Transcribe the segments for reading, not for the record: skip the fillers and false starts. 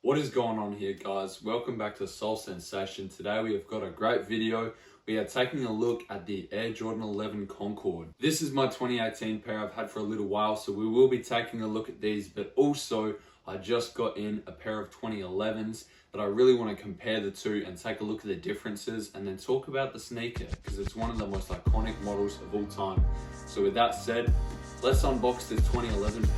What is going on here, guys? Welcome back to Soul Sensation. Today we have got a great video. We are taking a look at the Air Jordan 11 Concord. This is my 2018 pair I've had for a little while, so we will be taking a look at these, but also I just got in a pair of 2011s that I really want to compare the two and take a look at the differences and then talk about the sneaker because it's one of the most iconic models of all time. So with that said, let's unbox this 2011 pair.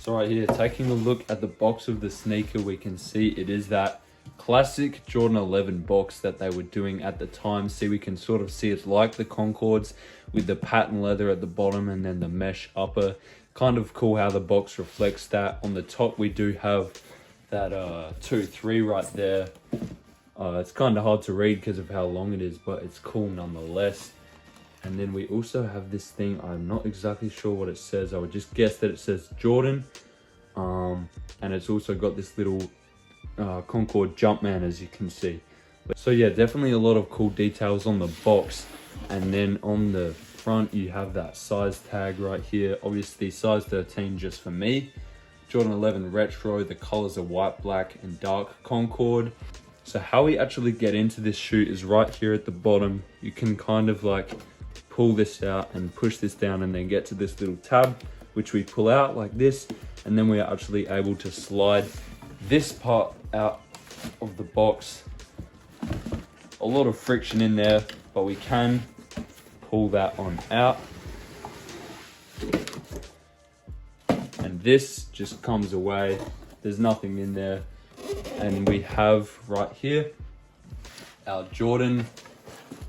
So right here, taking a look at the box of the sneaker, we can see it is that classic Jordan 11 box that they were doing at the time. See, we can sort of see it's like the Concords with the patent leather at the bottom and then the mesh upper. Kind of cool how the box reflects that. On the top, we do have that 2-3 right there. It's kind of hard to read because of how long it is, but it's cool nonetheless. And then we also have this thing, I'm not exactly sure what it says. I would just guess that it says Jordan. And it's also got this little Concord Jumpman, as you can see. So yeah, definitely a lot of cool details on the box. And then on the front, you have that size tag right here. Obviously size 13 just for me. Jordan 11 Retro, the colors are white, black, and dark Concord. So how we actually get into this shoe is right here at the bottom. You can kind of like pull this out and push this down and then get to this little tab, which we pull out like this, and then we are actually able to slide this part out of the box. A lot of friction in there, but we can pull that on out. And this just comes away. There's nothing in there. And we have right here our Jordan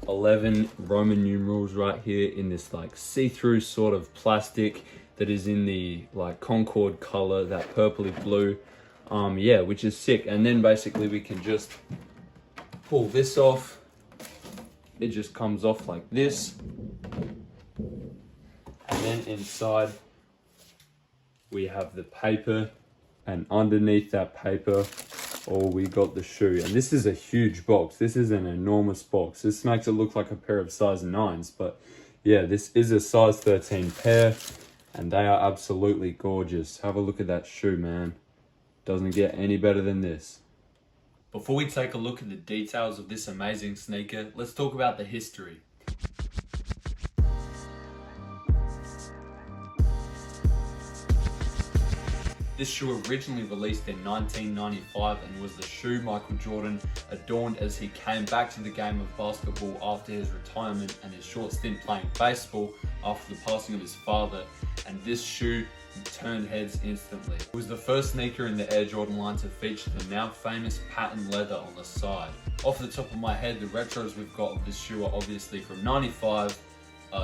11 Roman numerals right here in this like see-through sort of plastic that is in the like Concord color, that purpley blue. Yeah, which is sick. And then basically we can just pull this off. It just comes off like this. And then inside we have the paper, and underneath that paper, we got the shoe. And this is a huge box. This is an enormous box. This makes it look like a pair of size 9s, but yeah, this is a size 13 pair, and they are absolutely gorgeous. Have a look at that shoe, man. Doesn't get any better than this. Before we take a look at the details of this amazing sneaker, let's talk about the history. This shoe originally released in 1995 and was the shoe Michael Jordan adorned as he came back to the game of basketball after his retirement and his short stint playing baseball after the passing of his father, and this shoe turned heads instantly. It was the first sneaker in the Air Jordan line to feature the now famous patent leather on the side. Off the top of my head, the retros we've got of this shoe are obviously from 95,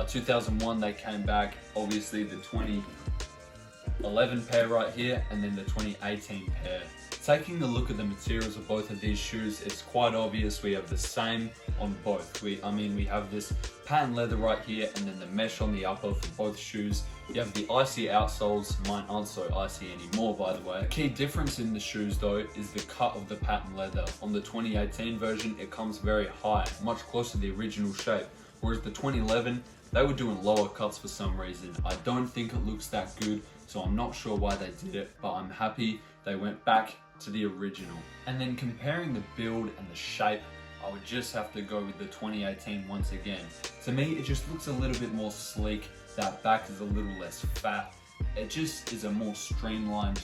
2001 they came back, obviously the 2011 pair right here, and then the 2018 pair. Taking a look at the materials of both of these shoes, it's quite obvious we have the same on both. We have this patent leather right here and then the mesh on the upper for both shoes. You have the icy outsoles. Mine aren't so icy anymore, by the way. The key difference in the shoes though is the cut of the patent leather. On the 2018 version, it comes very high, much closer to the original shape, whereas the 2011, they were doing lower cuts for some reason. I don't think it looks that good, so I'm not sure why they did it, but I'm happy they went back to the original. And then comparing the build and the shape, I would just have to go with the 2018 once again. To me, it just looks a little bit more sleek. That back is a little less fat. It just is a more streamlined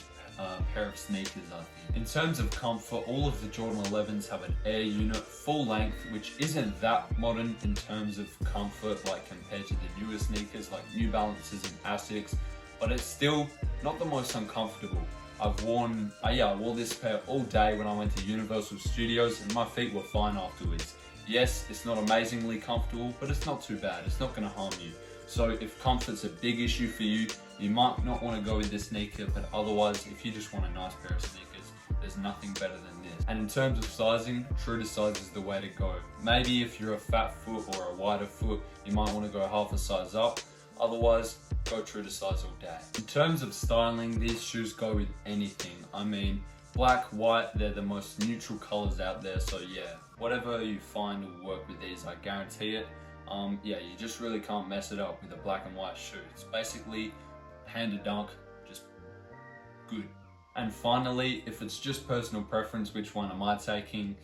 pair of sneakers, I think. In terms of comfort, all of the Jordan 11s have an Air unit full length, which isn't that modern in terms of comfort like compared to the newer sneakers like New Balances and Asics, but it's still not the most uncomfortable. I wore this pair all day when I went to Universal Studios and my feet were fine afterwards. Yes, it's not amazingly comfortable, but it's not too bad. It's not going to harm you. So if comfort's a big issue for you, you might not want to go with this sneaker, but otherwise, if you just want a nice pair of sneakers, there's nothing better than this. And in terms of sizing, true to size is the way to go. Maybe if you're a fat foot or a wider foot, you might want to go half a size up. Otherwise, go true to size all day. In terms of styling, these shoes go with anything. I mean, black, white, they're the most neutral colors out there. So yeah, whatever you find will work with these, I guarantee it. Yeah, you just really can't mess it up with a black and white shoe. It's basically hand to dunk, just good. And finally, if it's just personal preference, which one am I taking?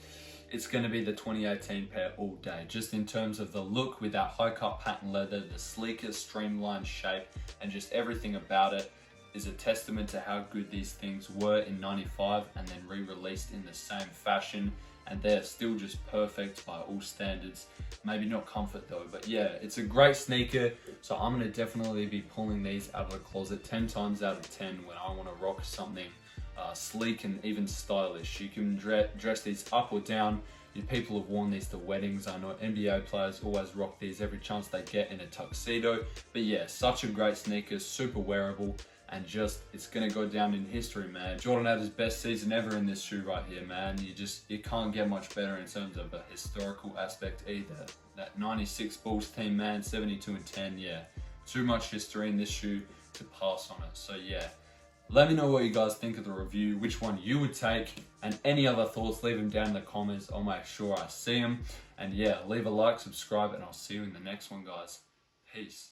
It's going to be the 2018 pair all day, just in terms of the look with that high cut patent leather, the sleeker streamlined shape, and just everything about it is a testament to how good these things were in '95 and then re-released in the same fashion, and they're still just perfect by all standards. Maybe not comfort though, but yeah, it's a great sneaker, so I'm going to definitely be pulling these out of the closet 10 times out of 10 when I want to rock something sleek and even stylish. You can dress these up or down. People have worn these to weddings. I know NBA players always rock these every chance they get in a tuxedo. But yeah, such a great sneaker, super wearable, and just, it's gonna go down in history, man. Jordan had his best season ever in this shoe right here, man. You can't get much better in terms of a historical aspect either. That 96 Bulls team, man, 72-10, yeah. Too much history in this shoe to pass on it. So yeah, let me know what you guys think of the review, which one you would take, and any other thoughts, leave them down in the comments. I'll make sure I see them. And yeah, leave a like, subscribe, and I'll see you in the next one, guys. Peace.